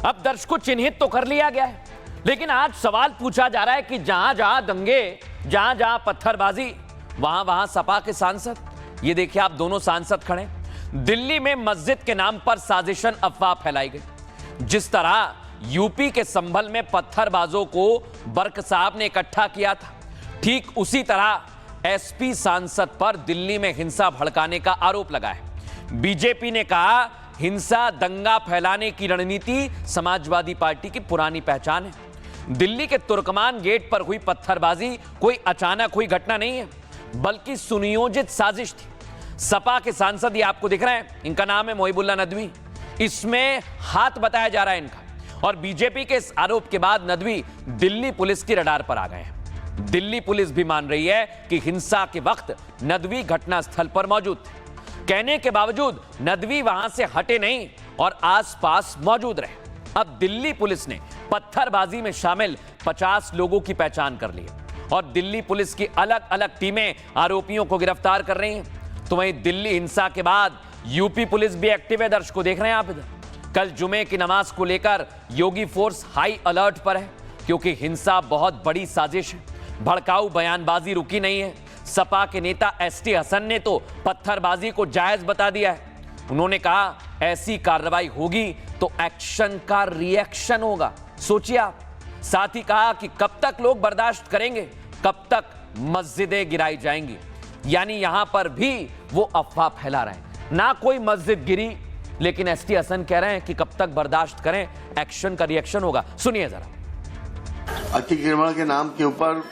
अब दर्शक को चिन्हित तो कर लिया गया है, लेकिन आज सवाल पूछा जा रहा है कि जहां जहां दंगे, जहां जहां पत्थरबाजी, वहां वहां सपा के सांसद। ये देखिए आप दोनों सांसद खड़े। दिल्ली में मस्जिद के नाम पर साजिशन अफवाह फैलाई गई। जिस तरह यूपी के संभल में पत्थरबाजों को बर्क साहब ने इकट्ठा किया था, ठीक उसी तरह एसपी सांसद पर दिल्ली में हिंसा भड़काने का आरोप लगा है। बीजेपी ने कहा हिंसा दंगा फैलाने की रणनीति समाजवादी पार्टी की पुरानी पहचान है। दिल्ली के तुर्कमान गेट पर हुई पत्थरबाजी कोई अचानक हुई घटना नहीं है, बल्कि सुनियोजित साजिश थी। सपा के सांसद ये आपको दिख रहे हैं, इनका नाम है मोहिबुल्लाह नदवी। इसमें हाथ बताया जा रहा है इनका, और बीजेपी के इस आरोप के बाद नदवी दिल्ली पुलिस की रडार पर आ गए हैं। दिल्ली पुलिस भी मान रही है कि हिंसा के वक्त नदवी घटनास्थल पर मौजूद थे। कहने के बावजूद नदवी वहां से हटे नहीं और आसपास मौजूद रहे। अब दिल्ली पुलिस ने पत्थरबाजी में शामिल 50 लोगों की पहचान कर ली है और दिल्ली पुलिस की अलग अलग टीमें आरोपियों को गिरफ्तार कर रही हैं। तो वहीं दिल्ली हिंसा के बाद यूपी पुलिस भी एक्टिव है। दर्शकों देख रहे हैं आप इधर, कल जुमे की नमाज को लेकर योगी फोर्स हाई अलर्ट पर है, क्योंकि हिंसा बहुत बड़ी साजिश है। भड़काऊ बयानबाजी रुकी नहीं है। सपा के नेता एसटी हसन ने तो पत्थरबाजी को जायज बता दिया है। उन्होंने कहा ऐसी कार्रवाई होगी तो एक्शन का रिएक्शन होगा। सोचिए आप। साथ ही कहा कि कब तक लोग बर्दाश्त करेंगे, कब तक मस्जिदें गिराई जाएंगी। यानी यहां पर भी वो अफवाह फैला रहे हैं, ना कोई मस्जिद गिरी, लेकिन एसटी हसन कह रहे हैं कि कब तक बर्दाश्त करें, एक्शन का रिएक्शन होगा। सुनिए जरा। अतिक्रमण के नाम के ऊपर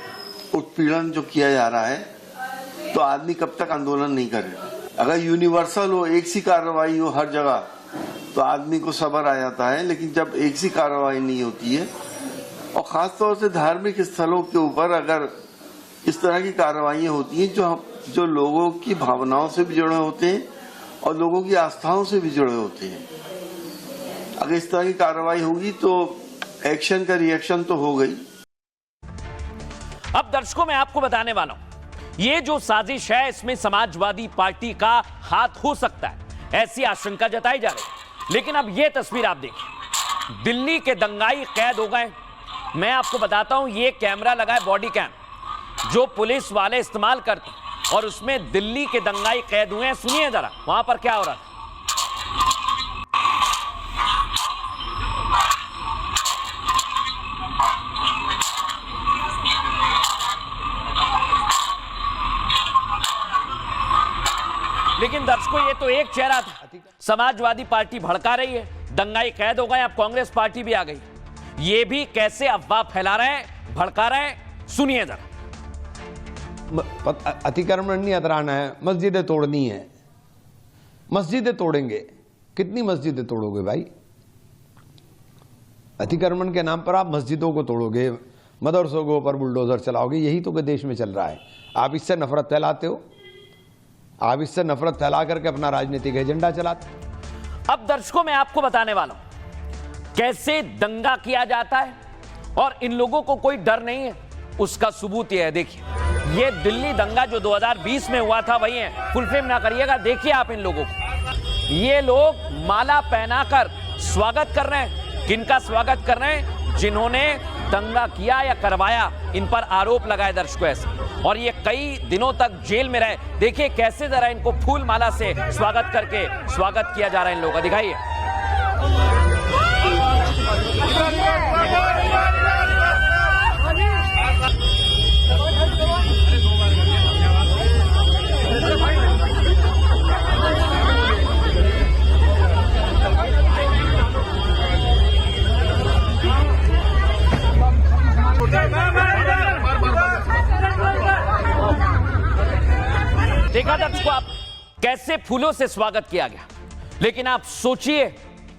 उत्पीड़न जो किया जा रहा है, तो आदमी कब तक आंदोलन नहीं करेगा। अगर यूनिवर्सल हो, एक सी कार्रवाई हो हर जगह, तो आदमी को सब्र आ जाता है। लेकिन जब एक सी कार्रवाई नहीं होती है, और खासतौर से धार्मिक स्थलों के ऊपर अगर इस तरह की कार्रवाइयां होती हैं जो लोगों की भावनाओं से भी जुड़े होते हैं और लोगों की आस्थाओं से भी जुड़े होते हैं, अगर इस तरह की कार्रवाई होगी तो एक्शन का रिएक्शन तो हो गई। अब दर्शकों मैं आपको बताने वाला हूं, ये जो साजिश है इसमें समाजवादी पार्टी का हाथ हो सकता है, ऐसी आशंका जताई जा रही है। लेकिन अब ये तस्वीर आप देखिए, दिल्ली के दंगाई कैद हो गए। मैं आपको बताता हूं, ये कैमरा लगा है बॉडी कैम, जो पुलिस वाले इस्तेमाल करते हैं, और उसमें दिल्ली के दंगाई कैद हुए हैं। सुनिए जरा वहां पर क्या हो रहा है। लेकिन दर्शकों ये तो एक चेहरा था। समाजवादी पार्टी भड़का रही है, दंगाई कैद हो गए, अब कांग्रेस पार्टी भी आ गई। ये भी कैसे अफवाह फैला रहे हैं, भड़का रहे हैं, सुनिए जरा। अतिक्रमण नहीं हटाना है, मस्जिदें तोड़नी है। मस्जिदें तोड़ेंगे, कितनी मस्जिदें तोड़ोगे भाई? अतिक्रमण के नाम पर आप मस्जिदों को तोड़ोगे, मदरसों के ऊपर बुलडोजर चलाओगे। यही तो देश में चल रहा है। आप इससे नफरत फैलाते हो, आप इससे नफरत फैला करके अपना राजनीतिक एजेंडा चलाते। अब दर्शकों मैं आपको बताने वाला हूं कैसे दंगा किया जाता है, और इन लोगों को कोई डर नहीं है। उसका सबूत यह है, देखिए ये दिल्ली दंगा जो 2020 में हुआ था वही है। फुल फ्रेम ना करिएगा, देखिए आप इन लोगों को। ये लोग माला पहनाकर स्वागत कर रहे हैं। किनका स्वागत कर रहे हैं? जिन्होंने दंगा किया या करवाया, इन पर आरोप लगाए दर्शकों ऐसे, और ये कई दिनों तक जेल में रहे। देखिए कैसे जरा इनको फूल माला से स्वागत करके स्वागत किया जा रहा है इन लोगों का, दिखाइए। देखा दर्शकों आप कैसे फूलों से स्वागत किया गया। लेकिन आप सोचिए,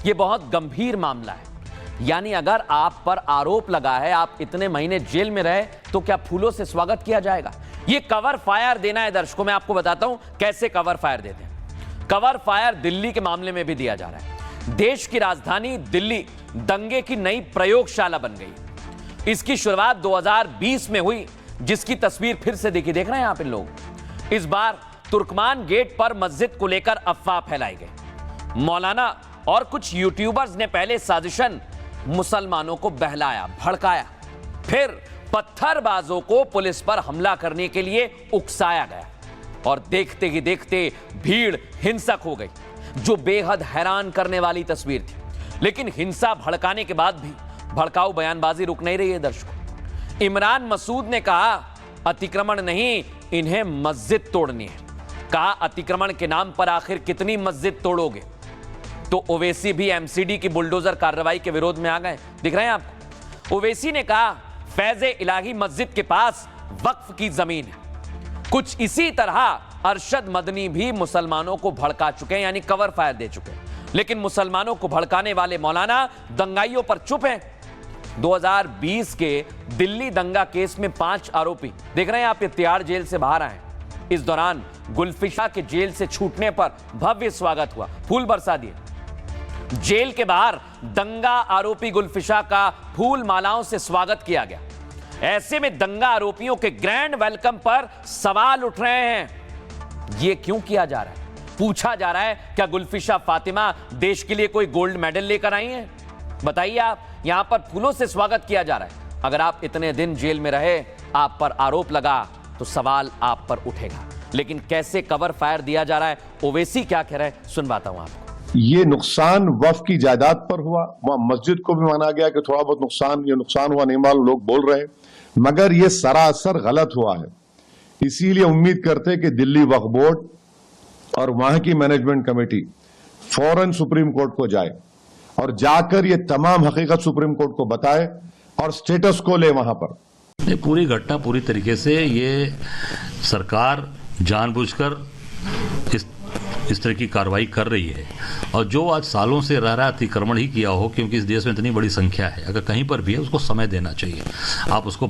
यह बहुत गंभीर मामला है। यानी अगर आप पर आरोप लगा है, आप इतने महीने जेल में रहे, तो क्या फूलों से स्वागत किया जाएगा? यह कवर फायर देना है दर्शकों। मैं आपको बताता हूं कैसे कवर फायर देते हैं। कवर फायर दिल्ली के मामले में भी दिया जा रहा है। देश की राजधानी दिल्ली दंगे की नई प्रयोगशाला बन गई। इसकी शुरुआत 2020 में हुई, जिसकी तस्वीर फिर से देखिए, देख रहे हैं आप इन लोग। इस बार तुर्कमान गेट पर मस्जिद को लेकर अफवाह फैलाई गई। मौलाना और कुछ यूट्यूबर्स ने पहले साजिशन मुसलमानों को बहलाया, भड़काया। फिर पत्थरबाजों को पुलिस पर हमला करने के लिए उकसाया गया और देखते ही देखते भीड़ हिंसक हो गई, जो बेहद हैरान करने वाली तस्वीर थी। लेकिन हिंसा भड़काने के बाद भी भड़काऊ बयानबाजी रुक नहीं रही है दर्शकों। इमरान मसूद ने कहा अतिक्रमण नहीं, इन्हें मस्जिद तोड़नी है। कहा अतिक्रमण के नाम पर आखिर कितनी मस्जिद तोड़ोगे? तो ओवैसी भी एमसीडी की बुलडोजर कार्रवाई के विरोध में आ गए। दिख रहे हैं आपको? ओवैसी ने कहा फैज़े इलाही मस्जिद के पास वक्फ की जमीन है। कुछ इसी तरह अरशद मदनी भी मुसलमानों को भड़का चुके हैं, यानी कवर फायर दे चुके हैं। लेकिन मुसलमानों को भड़काने वाले मौलाना दंगाइयों पर चुप हैं। 2020 के दिल्ली दंगा केस में 5 आरोपी, देख रहे हैं आप, ये तिहाड़ जेल से बाहर आए। इस दौरान गुलफिशा के जेल से छूटने पर भव्य स्वागत हुआ, फूल बरसा दिए। जेल के बाहर दंगा आरोपी गुलफिशा का फूल मालाओं से स्वागत किया गया। ऐसे में दंगा आरोपियों के ग्रैंड वेलकम पर सवाल उठ रहे हैं। यह क्यों किया जा रहा है? पूछा जा रहा है क्या गुलफिशा फातिमा देश के लिए कोई गोल्ड मेडल लेकर आई हैं? बताइए आप, यहां पर फूलों से स्वागत किया जा रहा है। अगर आप इतने दिन जेल में रहे, आप पर आरोप लगा, तो सवाल आप पर उठेगा। लेकिन कैसे कवर फायर दिया जा रहा है, ओवैसी क्या कह रहे हैं, सुनवाता हूं आपको। ये नुकसान वक्फ की जायदाद पर हुआ, वहां मस्जिद को भी माना गया कि थोड़ा बहुत नुकसान, ये नुकसान हुआ नहीं मालूम, लोग बोल रहे हैं, मगर ये सरासर गलत हुआ है। इसीलिए उम्मीद करते हैं कि दिल्ली वक्फ बोर्ड और वहां की मैनेजमेंट कमेटी फौरन सुप्रीम कोर्ट को जाए और जाकर ये तमाम हकीकत सुप्रीम कोर्ट को बताए और स्टेटस को ले वहां पर। ये पूरी घटना पूरी तरीके से ये सरकार जानबूझकर इस तरह की कार्रवाई कर रही है। और जो आज सालों से रह रहा अतिक्रमण ही किया हो, क्योंकि इस देश में इतनी बड़ी संख्या है, अगर कहीं पर भी है उसको समय देना चाहिए। आप उसको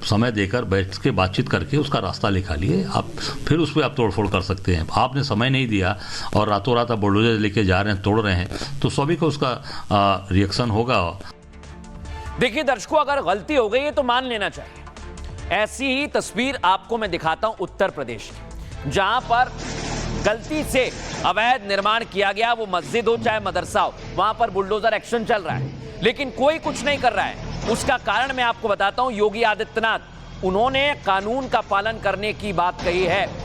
समय देकर बैठ के बातचीत करके उसका रास्ता निकालिए, आप फिर उस पर आप तोड़फोड़ कर सकते हैं। आपने समय नहीं दिया और रातों रात आप बुलडोजर लेके जा रहे हैं, तोड़ रहे हैं, तो सभी को उसका रिएक्शन होगा। देखिए दर्शकों, अगर गलती हो गई है तो मान लेना चाहिए। ऐसी ही तस्वीर आपको मैं दिखाता हूं उत्तर प्रदेश की, जहां पर गलती से अवैध निर्माण किया गया, वो मस्जिद हो चाहे मदरसा हो, वहां पर बुलडोजर एक्शन चल रहा है, लेकिन कोई कुछ नहीं कर रहा है। उसका कारण मैं आपको बताता हूं। योगी आदित्यनाथ, उन्होंने कानून का पालन करने की बात कही है।